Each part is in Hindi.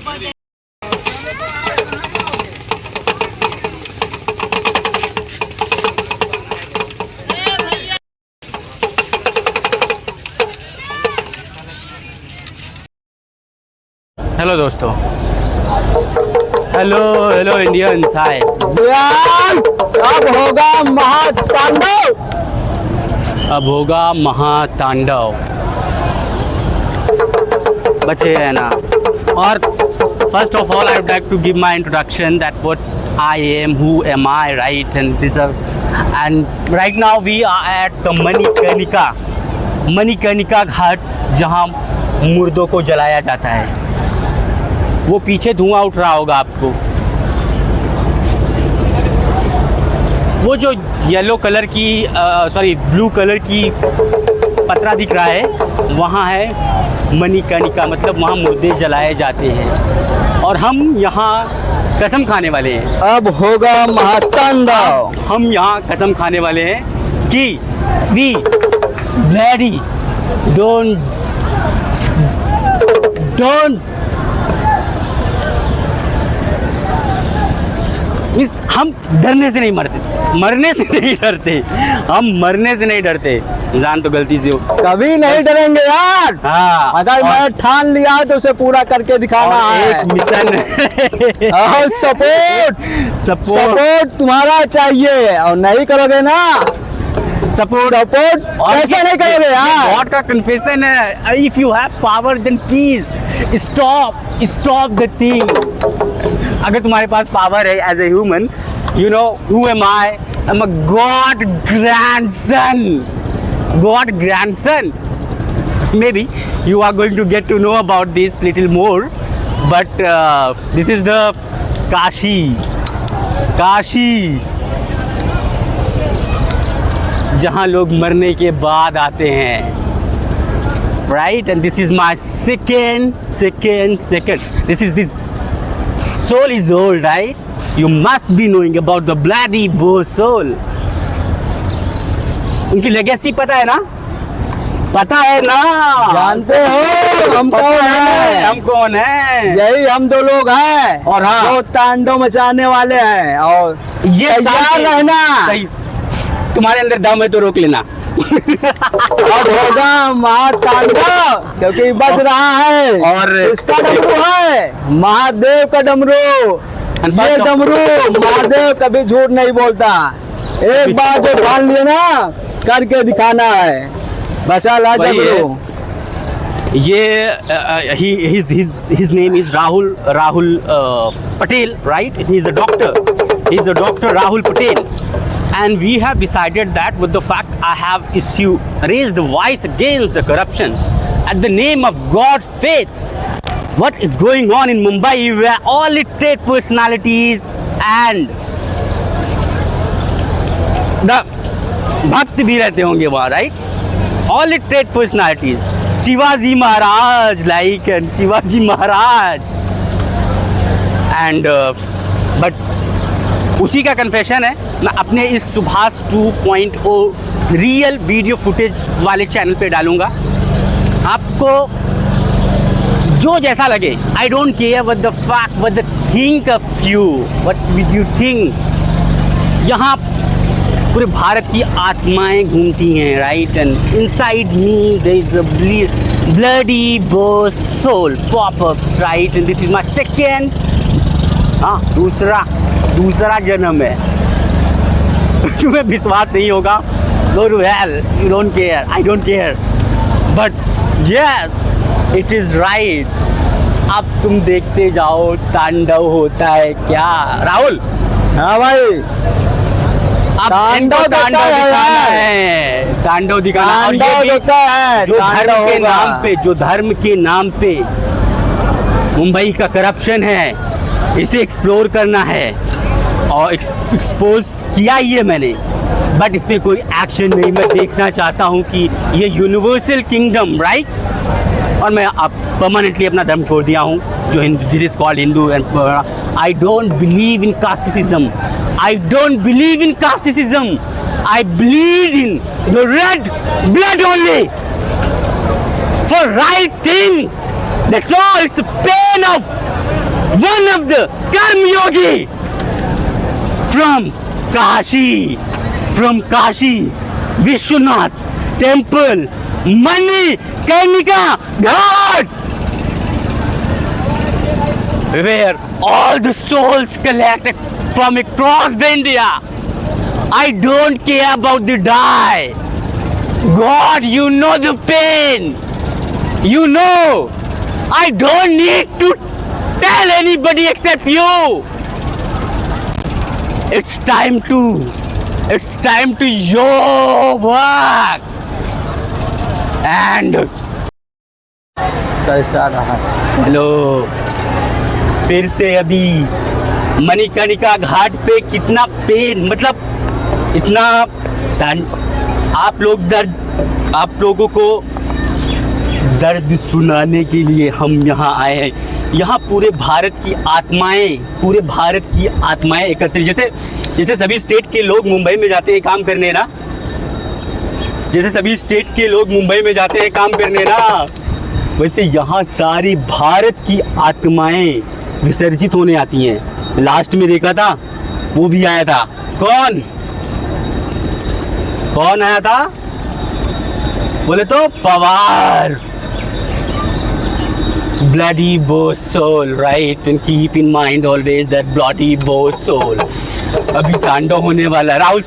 हेलो दोस्तों, हेलो इंडियंस, हाय। अब होगा महातांडव। अब होगा महातांडव, बचे है ना। और first of all I would like to give my introduction that what I am, who am I, right, and deserve. And right now we are at the Manikarnika Ghat, जहाँ मुर्दों को जलाया जाता है। वो पीछे धुआं उठ रहा होगा आपको, वो जो येलो कलर की ब्लू कलर की पतरा दिख रहा है, वहाँ है मणिकर्णिका, मतलब वहाँ मुर्दे जलाए जाते हैं। और हम यहाँ कसम खाने वाले हैं, अब होगा महातांडव। हम यहाँ कसम खाने वाले हैं कि वी ब्लडी डोंट हम डरने से नहीं मरने से नहीं डरते, हम मरने से नहीं डरते। जान तो गलती से हो, कभी नहीं डरेंगे यार। हाँ, अगर मैं ठान लिया तो उसे पूरा करके दिखाना है। एक मिशन और सपोर्ट तुम्हारा चाहिए, और नहीं करोगे ना सपोर्ट कैसे नहीं करोगे यार। गॉड का कन्फेशन है, if you have power then please stop the thing. अगर तुम्हारे पास पावर है as a human, you know who am I? I'm a god grandson. Maybe you are going to get to know about this little more, but this is the Kashi, जहाँ लोग मरने के बाद आते हैं, right? And this is my second. This soul is old, right? You must be knowing about the bloody boar soul. उनकी लेगेसी पता है ना? जानते हो हम कौन है? यही हम दो लोग हैं, और हाँ, जो तांडव मचाने वाले हैं। और ये तैयार रहना, तुम्हारे अंदर दम है तो रोक लेना। अब होगा महातांडव, क्योंकि बज रहा है। और इसका डमरू है महादेव का डमरू। ये डमरू महादेव कभी झूठ नहीं बोलता। एक बार जो ठान लिए ना, करके दिखाना है। बचा ला डमरू। ये his name is Rahul Patel, right? He is a doctor Rahul Patel. And we have decided that with the fact I have raised the voice against the corruption at the name of God faith. What is going on in Mumbai, where all literate personalities and the भक्त भी रहते होंगे वहाँ, right? All literate personalities, Shivaji Maharaj, like, and Shivaji Maharaj, and but उसी का कन्फेशन है। मैं अपने इस सुभाष 2.0 रियल वीडियो फुटेज वाले चैनल पे डालूंगा। आपको जो जैसा लगे, I don't care what the fact, what the think of you, what will you think. यहाँ पूरे भारत की आत्माएं घूमती हैं, right, and inside me there is a bloody bore soul pop up, right, and this is my second, दूसरा जन्म है। तुम्हें विश्वास नहीं होगा, go to hell, you don't care, I don't care, but yes, it is right। अब तुम देखते जाओ तांडव होता है क्या। राहुल, हाँ भाई, अब तांडव दिखाना है, तांडव दिखाना। और ये भी जो धर्म के नाम पे मुंबई का करप्शन है, इसे एक्सप्लोर करना है। और एक्सपोज किया ही है मैंने, बट इस पर कोई एक्शन नहीं। मैं देखना चाहता हूँ कि ये यूनिवर्सल किंगडम, राइट, और मैं अब परमानेंटली अपना धर्म छोड़ दिया हूँ, जो this is called Hindu. And I don't believe in casteism, I don't believe in casteism. I believe in the red blood only for right things. That's all. It's a pain of one of the Karma Yogi from Kashi Vishwanath Temple, Manikarnika Ghat, where all the souls collected from across the India. I don't care about the die. God, you know the pain. You know. I don't need to tell anybody except you. It's time to your work. And start रहा हेलो, फिर से अभी मणिकर्णिका घाट पे कितना पेन, मतलब इतना आप लोगों को दर्द सुनाने के लिए हम यहाँ आए हैं। यहाँ पूरे भारत की आत्माएं एकत्रित, जैसे सभी स्टेट के लोग मुंबई में जाते हैं काम करने ना, वैसे यहाँ सारी भारत की आत्माएं विसर्जित होने आती हैं। लास्ट में देखा था, वो भी आया था। कौन आया था? बोले तो Pawar. Bloody boss soul, right? And keep in mind always that bloody boss soul. अभी तांडव होने वाला। राहुल,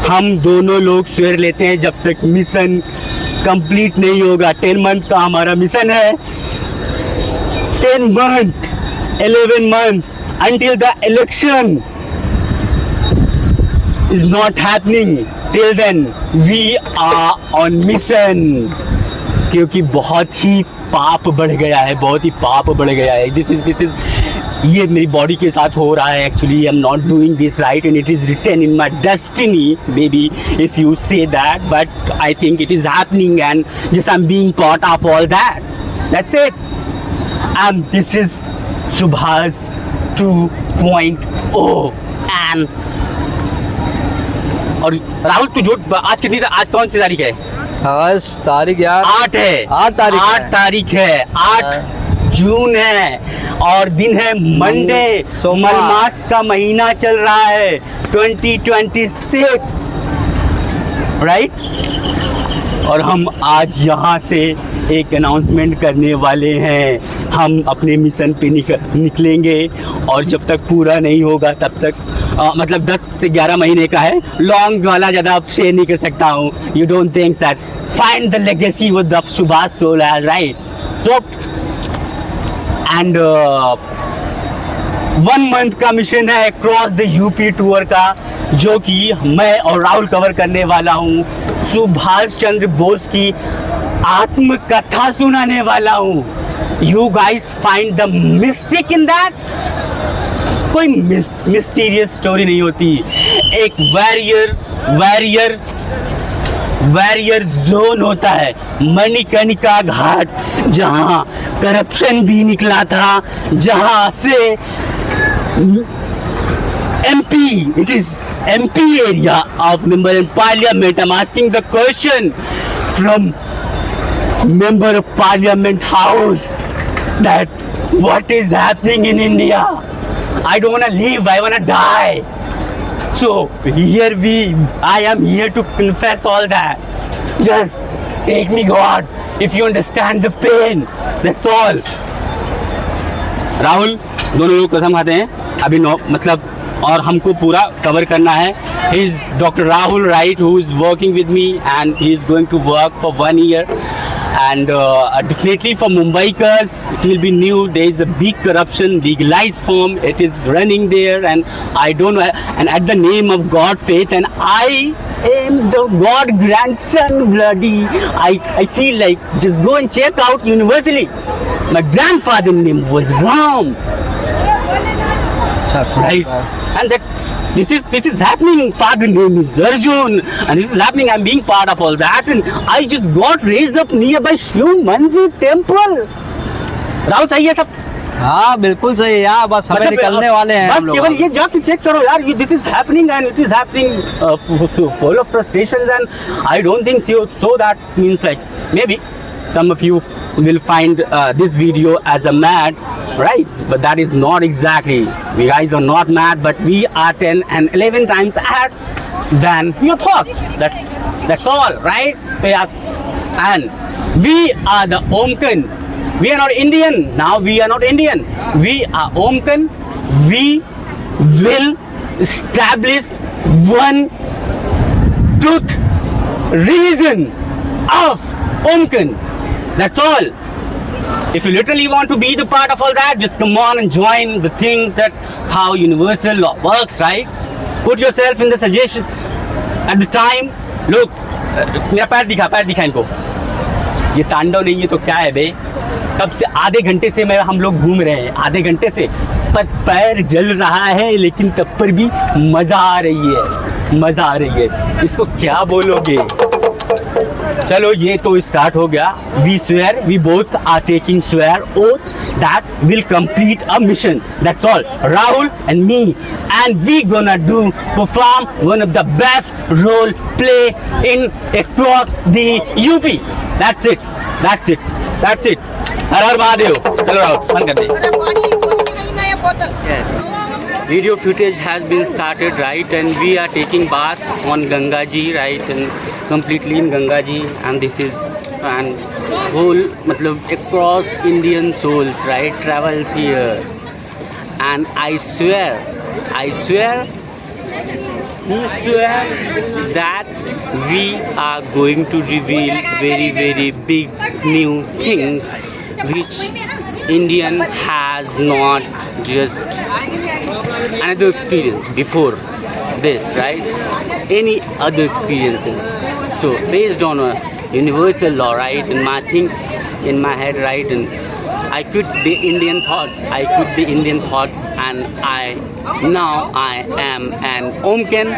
हम दोनों लोग स्वेर लेते हैं जब तक मिशन कंप्लीट नहीं होगा। 10 मंथ का हमारा मिशन है। 10 month, 11 months until the election is not happening. Till then we are on mission. क्योंकि बहुत ही पाप बढ़ गया है। दिस इज ये मेरी बॉडी के साथ हो रहा है। Actually I am not doing this right and it is written in my destiny, maybe if you say that, but I think it is happening and just I am being part of all that. That's it. And this is Subhash 2.0 and और राहुल तू जो आज कौन सी तारीख है? आज तारीख यार 8 है। 8 तारीख है। 8 जून है और दिन है मंडे। मलमास का महीना चल रहा है 2026, राइट? और हम आज यहाँ से एक अनाउंसमेंट करने वाले हैं। हम अपने मिशन पे निकलेंगे और जब तक पूरा नहीं होगा तब तक मतलब 10 से 11 महीने का है। लॉन्ग वाला ज़्यादा शेयर नहीं कर सकता हूँ। You don't think that find the legacy with the Subhash soul, right? So and 1 month का मिशन है क्रॉस द यूपी टूर का, जो कि मैं और राहुल कवर करने वाला हूँ। सुभाष चंद्र बोस की आत्मकथा सुनाने वाला हूँ। You guys find the mistake in that. कोई मिस्टीरियस स्टोरी नहीं होती। एक वैरियर जोन होता है, मणिकर्णिका घाट, जहाँ करप्शन भी निकला था, जहाँ से MP, it is MP area of member in parliament. I'm asking the question from member of parliament house that what is happening in India? I don't want to live, I want to die. So I am here to confess all that. Just take me, God, if you understand the pain. That's all. Rahul, दोनों लोग कसम खाते हैं अभी मतलब, और हमको पूरा कवर करना है। He is Dr. Rahul, right, who is working with me and he is going to work for 1 year. And definitely for Mumbaikars, it will be new. There is a big corruption, legalized form. It is running there, and I don't know. And at the name of God, faith, and I am the God grandson. Bloody, I feel like just go and check out universally. My grandfather's name was Ram, right? And that. This is happening. Father name is Arjun, and this is happening. I'm being part of all that, and I just got raised up nearby Shiv Mandir temple. Rahul सही है सब? हाँ बिल्कुल सही है यार। बस हमें निकलने वाले हैं हम बस लोग। केवल ये जाके चेक करो यार, this is happening and it is happening full of frustrations, and I don't think so that means like maybe some of you will find this video as a mad, right? But that is not exactly. We guys are not mad, but we are 10 and 11 times ahead than your thoughts. That's all, right? And we are the Omkan. We are not Indian. Now we are not Indian. We are Omkan. We will establish one truth religion of Omkan. That's all. If you literally want to be the part of all that, just come on and join the things that how universal law works, right? Put yourself in the suggestion at the time. Look, मेरा पैर दिखा इनको. ये तांडव नहीं है तो क्या है बे? कब से आधे घंटे से हम लोग घूम रहे हैं, आधे घंटे से, पर पैर जल रहा है, लेकिन तब पर भी मजा आ रही है. इसको क्या बोलोगे? चलो ये तो स्टार्ट हो गया. We swear, we both are taking swear oath that will complete a mission. That's all. Rahul and me, and we gonna perform one of the best role play in across the UP. That's it. हर हर महादेव. चलो राहुल बंद कर दे. Yes. Video footage has been started, right, and we are taking bath on Ganga Ji, right, and completely in Ganga Ji, and this is and whole matlab across Indian souls, right, travels here, and I swear that we are going to reveal very, very big new things which Indian has not just another experience before this, right? Any other experiences. So based on a universal law, right, and my things in my head, right, and I quit the Indian thoughts, and now I am an Omkan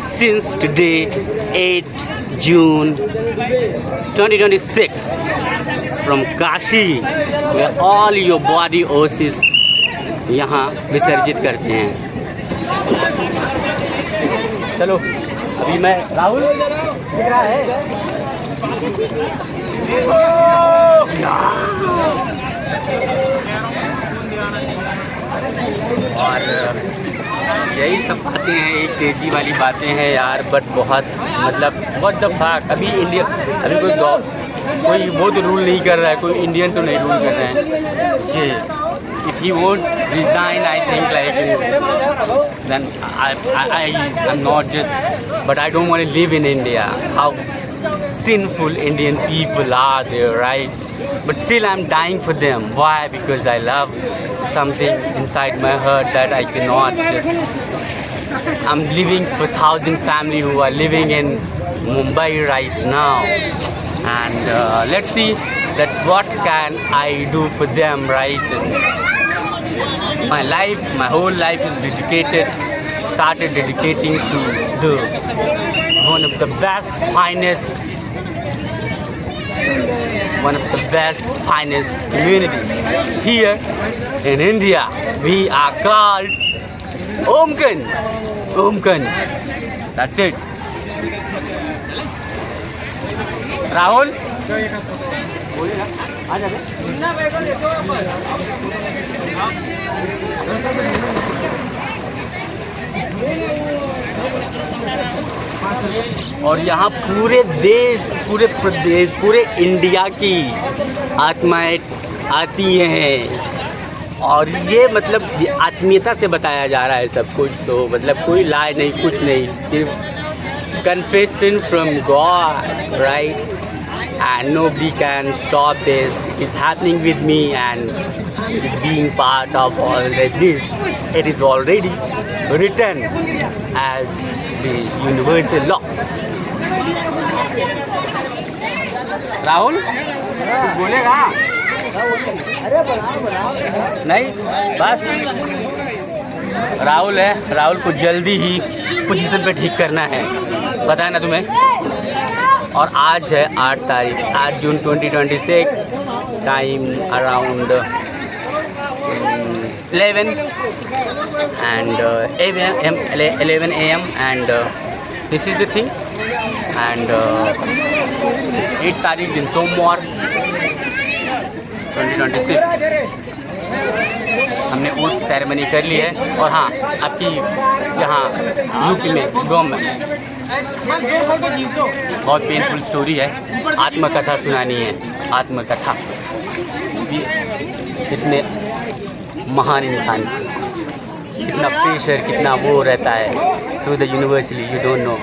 since today, 8 June 2026, from Kashi, where all your body oasis यहाँ विसर्जित करते हैं. चलो अभी मैं राहुल दिख रहा है. और यही सब बातें हैं, एक तेज़ी वाली बातें हैं यार, बट बहुत मतलब बहुत दफ़ा अभी इंडिया अभी कोई वो तो रूल नहीं कर रहा है, कोई इंडियन तो नहीं रूल कर रहे हैं. ये if he won't resign, I think like then I'm not just, but I don't want to live in India. How sinful Indian people are there, right? But still I'm dying for them. Why? Because I love something inside my heart that I cannot just. I'm living for 1,000 family who are living in Mumbai right now, and let's see that what can I do for them, right? And my whole life is started dedicating to one of the best, finest community here in India. We are called Omkan. That's it. Rahul? और यहाँ पूरे देश, पूरे प्रदेश, पूरे इंडिया की आत्माएं आती हैं, और ये मतलब आत्मीयता से बताया जा रहा है सब कुछ. तो मतलब कोई लाई नहीं, कुछ नहीं, सिर्फ confession from God, right? And nobody can stop this. It's happening with me, and it's being part of all this. It is already written as the universal law. Rahul कुछ बोलेगा? नहीं, बस राहुल है. राहुल को जल्दी ही पोजीशन पे ठीक करना है, बताया ना तुम्हें. और आज है 8 तारीख, 8 जून 2026, time around 11 AM, and this is the thing. And 8 तारीख दिन सोमवार 2026 हमने ऊँट सेरेमनी कर ली है। और हाँ, आपकी यहाँ यूपी में गाँव में बहुत पेनफुल स्टोरी है, आत्मकथा सुनानी है। आत्मकथा ये इतने महान इंसान की कितना प्रेशर, कितना वो रहता है through the university, you don't know.